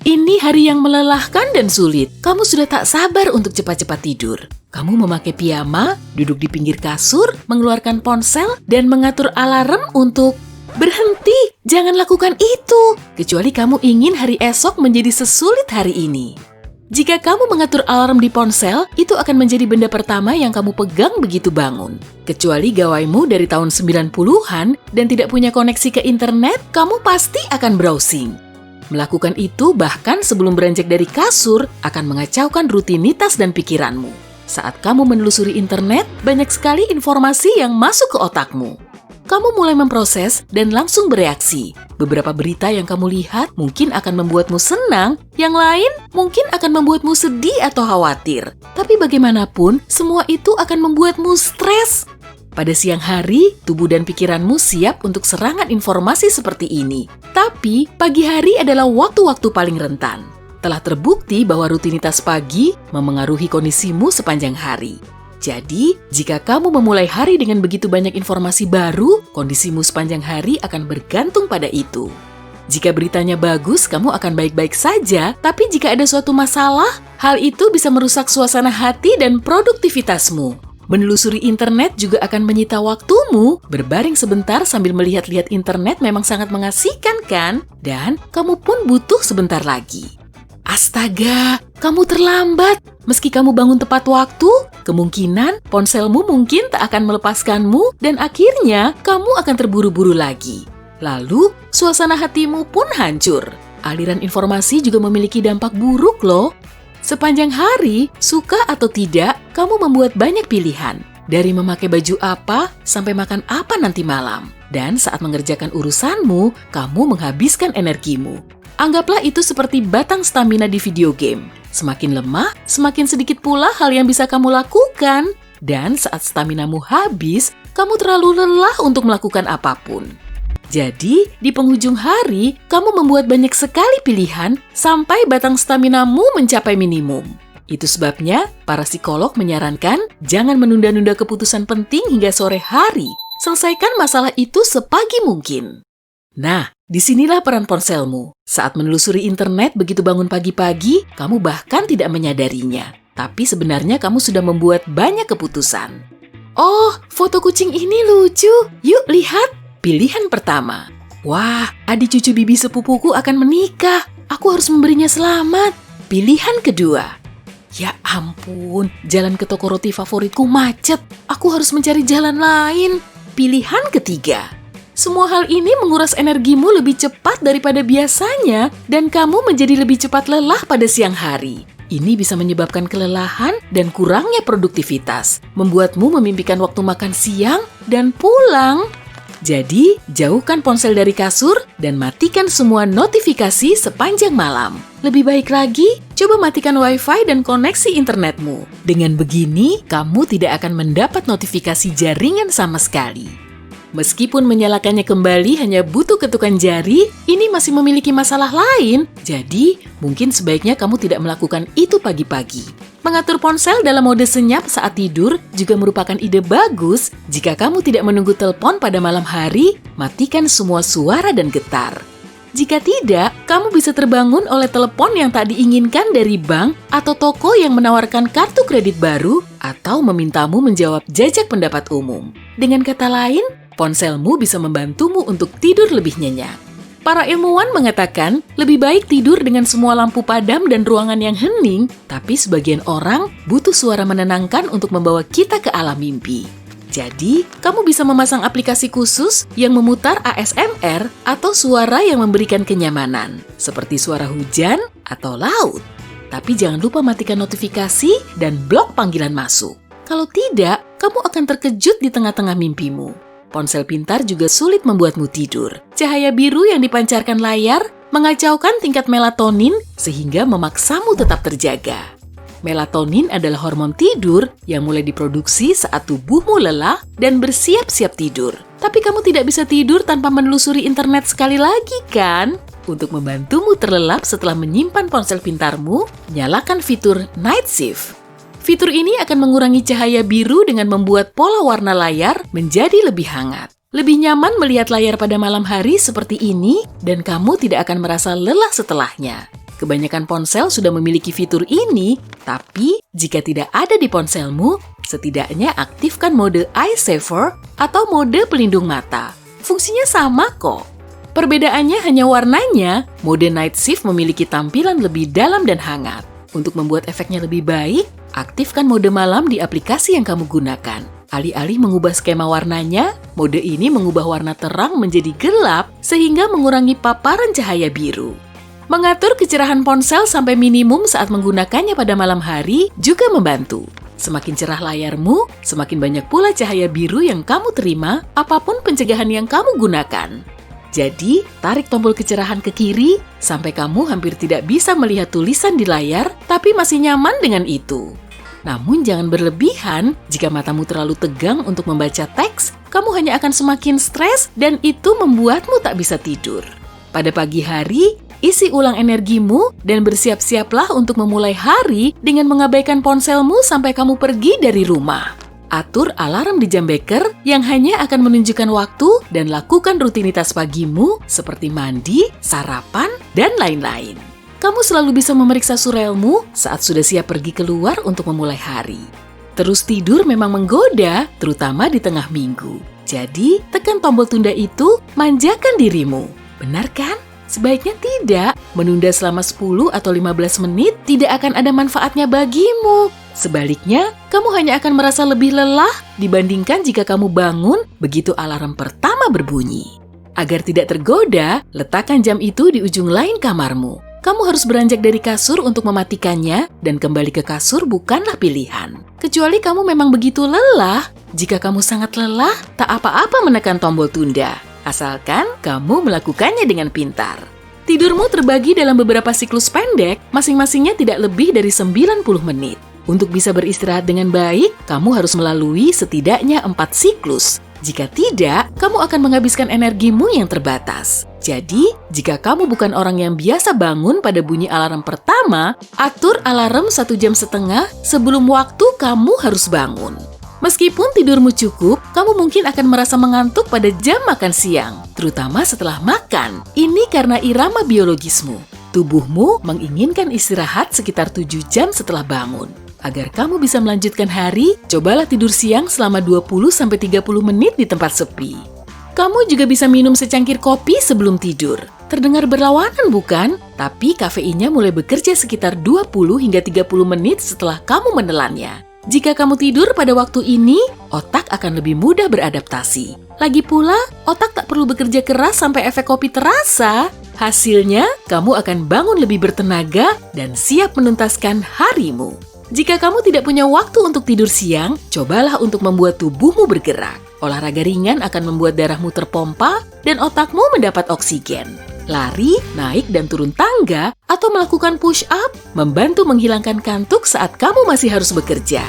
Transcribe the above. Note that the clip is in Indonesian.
Ini hari yang melelahkan dan sulit. Kamu sudah tak sabar untuk cepat-cepat tidur. Kamu memakai piyama, duduk di pinggir kasur, mengeluarkan ponsel, dan mengatur alarm untuk berhenti. Jangan lakukan itu, kecuali kamu ingin hari esok menjadi sesulit hari ini. Jika kamu mengatur alarm di ponsel, itu akan menjadi benda pertama yang kamu pegang begitu bangun. Kecuali gawaimu dari tahun 90-an dan tidak punya koneksi ke internet, kamu pasti akan browsing. Melakukan itu bahkan sebelum beranjak dari kasur akan mengacaukan rutinitas dan pikiranmu. Saat kamu menelusuri internet, banyak sekali informasi yang masuk ke otakmu. Kamu mulai memproses dan langsung bereaksi. Beberapa berita yang kamu lihat mungkin akan membuatmu senang, yang lain mungkin akan membuatmu sedih atau khawatir. Tapi bagaimanapun, semua itu akan membuatmu stres. Pada siang hari, tubuh dan pikiranmu siap untuk serangan informasi seperti ini. Tapi, pagi hari adalah waktu-waktu paling rentan. Telah terbukti bahwa rutinitas pagi memengaruhi kondisimu sepanjang hari. Jadi, jika kamu memulai hari dengan begitu banyak informasi baru, kondisimu sepanjang hari akan bergantung pada itu. Jika beritanya bagus, kamu akan baik-baik saja, tapi jika ada suatu masalah, hal itu bisa merusak suasana hati dan produktivitasmu. Menelusuri internet juga akan menyita waktumu. Berbaring sebentar sambil melihat-lihat internet memang sangat mengasihkan, kan? Dan kamu pun butuh sebentar lagi. Astaga, kamu terlambat. Meski kamu bangun tepat waktu, kemungkinan ponselmu mungkin tak akan melepaskanmu dan akhirnya kamu akan terburu-buru lagi. Lalu, suasana hatimu pun hancur. Aliran informasi juga memiliki dampak buruk loh. Sepanjang hari, suka atau tidak, kamu membuat banyak pilihan. Dari memakai baju apa, sampai makan apa nanti malam. Dan saat mengerjakan urusanmu, kamu menghabiskan energimu. Anggaplah itu seperti batang stamina di video game. Semakin lemah, semakin sedikit pula hal yang bisa kamu lakukan. Dan saat staminamu habis, kamu terlalu lelah untuk melakukan apapun. Jadi, di penghujung hari, kamu membuat banyak sekali pilihan sampai batang staminamu mencapai minimum. Itu sebabnya, para psikolog menyarankan jangan menunda-nunda keputusan penting hingga sore hari. Selesaikan masalah itu sepagi mungkin. Nah, disinilah peran ponselmu. Saat menelusuri internet begitu bangun pagi-pagi, kamu bahkan tidak menyadarinya. Tapi sebenarnya kamu sudah membuat banyak keputusan. Oh, foto kucing ini lucu. Yuk lihat. Pilihan pertama. Wah, adik cucu bibi sepupuku akan menikah. Aku harus memberinya selamat. Pilihan kedua. Ya ampun, jalan ke toko roti favoritku macet. Aku harus mencari jalan lain. Pilihan ketiga. Semua hal ini menguras energimu lebih cepat daripada biasanya dan kamu menjadi lebih cepat lelah pada siang hari. Ini bisa menyebabkan kelelahan dan kurangnya produktivitas, membuatmu memimpikan waktu makan siang dan pulang. Jadi, jauhkan ponsel dari kasur dan matikan semua notifikasi sepanjang malam. Lebih baik lagi, coba matikan Wi-Fi dan koneksi internetmu. Dengan begini, kamu tidak akan mendapat notifikasi jaringan sama sekali. Meskipun menyalakannya kembali hanya butuh ketukan jari, ini masih memiliki masalah lain. Jadi, mungkin sebaiknya kamu tidak melakukan itu pagi-pagi. Mengatur ponsel dalam mode senyap saat tidur juga merupakan ide bagus. Jika kamu tidak menunggu telepon pada malam hari, matikan semua suara dan getar. Jika tidak, kamu bisa terbangun oleh telepon yang tak diinginkan dari bank atau toko yang menawarkan kartu kredit baru atau memintamu menjawab jajak pendapat umum. Dengan kata lain, ponselmu bisa membantumu untuk tidur lebih nyenyak. Para ilmuwan mengatakan lebih baik tidur dengan semua lampu padam dan ruangan yang hening, tapi sebagian orang butuh suara menenangkan untuk membawa kita ke alam mimpi. Jadi, kamu bisa memasang aplikasi khusus yang memutar ASMR atau suara yang memberikan kenyamanan, seperti suara hujan atau laut. Tapi jangan lupa matikan notifikasi dan blok panggilan masuk. Kalau tidak, kamu akan terkejut di tengah-tengah mimpimu. Ponsel pintar juga sulit membuatmu tidur. Cahaya biru yang dipancarkan layar mengacaukan tingkat melatonin sehingga memaksamu tetap terjaga. Melatonin adalah hormon tidur yang mulai diproduksi saat tubuhmu lelah dan bersiap-siap tidur. Tapi kamu tidak bisa tidur tanpa menelusuri internet sekali lagi, kan? Untuk membantumu terlelap setelah menyimpan ponsel pintarmu, nyalakan fitur Night Shift. Fitur ini akan mengurangi cahaya biru dengan membuat pola warna layar menjadi lebih hangat. Lebih nyaman melihat layar pada malam hari seperti ini dan kamu tidak akan merasa lelah setelahnya. kebanyakan ponsel sudah memiliki fitur ini, tapi jika tidak ada di ponselmu, setidaknya aktifkan mode Eye Saver atau mode pelindung mata. Fungsinya sama kok. Perbedaannya hanya warnanya, mode Night Shift memiliki tampilan lebih dalam dan hangat. Untuk membuat efeknya lebih baik, aktifkan mode malam di aplikasi yang kamu gunakan. Alih-alih mengubah skema warnanya, mode ini mengubah warna terang menjadi gelap sehingga mengurangi paparan cahaya biru. Mengatur kecerahan ponsel sampai minimum saat menggunakannya pada malam hari juga membantu. Semakin cerah layarmu, semakin banyak pula cahaya biru yang kamu terima apapun pencegahan yang kamu gunakan. Jadi, tarik tombol kecerahan ke kiri sampai kamu hampir tidak bisa melihat tulisan di layar tapi masih nyaman dengan itu. Namun jangan berlebihan, jika matamu terlalu tegang untuk membaca teks, kamu hanya akan semakin stres dan itu membuatmu tak bisa tidur. Pada pagi hari, isi ulang energimu dan bersiap-siaplah untuk memulai hari dengan mengabaikan ponselmu sampai kamu pergi dari rumah. Atur alarm di jam beker yang hanya akan menunjukkan waktu dan lakukan rutinitas pagimu seperti mandi, sarapan, dan lain-lain. Kamu selalu bisa memeriksa surelmu saat sudah siap pergi keluar untuk memulai hari. Terus tidur memang menggoda, terutama di tengah minggu. Jadi, tekan tombol tunda itu, manjakan dirimu. Benar kan? Sebaiknya tidak. Menunda selama 10 atau 15 menit tidak akan ada manfaatnya bagimu. Sebaliknya, kamu hanya akan merasa lebih lelah dibandingkan jika kamu bangun begitu alarm pertama berbunyi. Agar tidak tergoda, letakkan jam itu di ujung lain kamarmu. Kamu harus beranjak dari kasur untuk mematikannya dan kembali ke kasur bukanlah pilihan. Kecuali kamu memang begitu lelah. Jika kamu sangat lelah, tak apa-apa menekan tombol tunda. Asalkan kamu melakukannya dengan pintar. Tidurmu terbagi dalam beberapa siklus pendek, masing-masingnya tidak lebih dari 90 menit. Untuk bisa beristirahat dengan baik, kamu harus melalui setidaknya 4 siklus. Jika tidak, kamu akan menghabiskan energimu yang terbatas. Jadi, jika kamu bukan orang yang biasa bangun pada bunyi alarm pertama, atur alarm 1,5 jam sebelum waktu kamu harus bangun. Meskipun tidurmu cukup, kamu mungkin akan merasa mengantuk pada jam makan siang, terutama setelah makan. Ini karena irama biologismu. Tubuhmu menginginkan istirahat sekitar 7 jam setelah bangun. Agar kamu bisa melanjutkan hari, cobalah tidur siang selama 20-30 menit di tempat sepi. Kamu juga bisa minum secangkir kopi sebelum tidur. Terdengar berlawanan bukan? Tapi kafeinnya mulai bekerja sekitar 20 hingga 30 menit setelah kamu menelannya. Jika kamu tidur pada waktu ini, otak akan lebih mudah beradaptasi. Lagi pula, otak tak perlu bekerja keras sampai efek kopi terasa. Hasilnya, kamu akan bangun lebih bertenaga dan siap menuntaskan harimu. Jika kamu tidak punya waktu untuk tidur siang, cobalah untuk membuat tubuhmu bergerak. Olahraga ringan akan membuat darahmu terpompa dan otakmu mendapat oksigen. Lari, naik dan turun tangga, atau melakukan push-up membantu menghilangkan kantuk saat kamu masih harus bekerja.